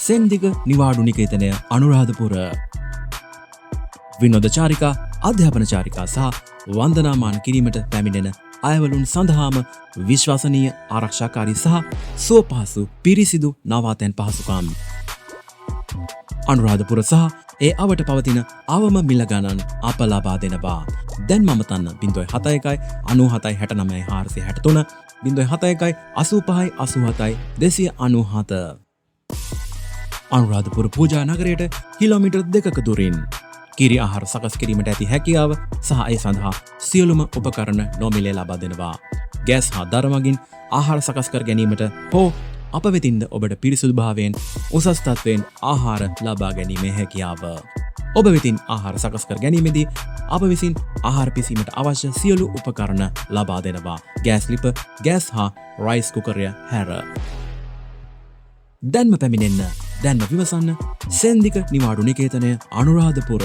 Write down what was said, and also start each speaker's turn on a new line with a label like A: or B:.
A: සෙන්දික නිවාඩු නිකේතනය අනුරාධපුර. විනෝද චාරිකා අධ්‍යාපන චාරිකා සහ වන්දනාමාන කිරීමට පැමිණෙන අයවලුන් සඳහාම විශ්වාසනීය ආරක්ෂාකාරී සහ සුවපහසු පිරිසිදු නවාතැන් පහසුකම්. අනුරාධපුර සහ ඒ අවට පවතින අවම මිල ගණන් අප ලබා දෙනවා. දැන් මම තන්න 07 97 69 463 07 85 87 297. අනුරාධපුර පූජා නගරයට කිලෝමීටර් 2ක දුරින් කිරි ආහාර සකස් කිරීමට ඇති හැකියාව සහ ඒ සඳහා සියලුම උපකරණ නොමිලේ ලබා දෙනවා. ගෑස් හා දර මගින් ආහාර සකස් කර ගැනීමට හෝ අප වෙතින්ද ඔබට පිරිසුදුභාවයෙන් උසස් තත්වයෙන් ආහාර ලබා ගැනීමේ හැකියාව. ඔබ වෙතින් ආහාර සකස් කර ගැනීමේදී අප විසින් ආහාර පිසීමට අවශ්‍ය සියලු උපකරණ ලබා දෙනවා. ගෑස් ලිප, ගෑස් හා රයිස් කුකරය හැර. දැන්ම පැමිණෙන්න, දැන්ම විමසන්න. සෙන්දික නිවාඩු නිකේතනය අනුරාධපුර.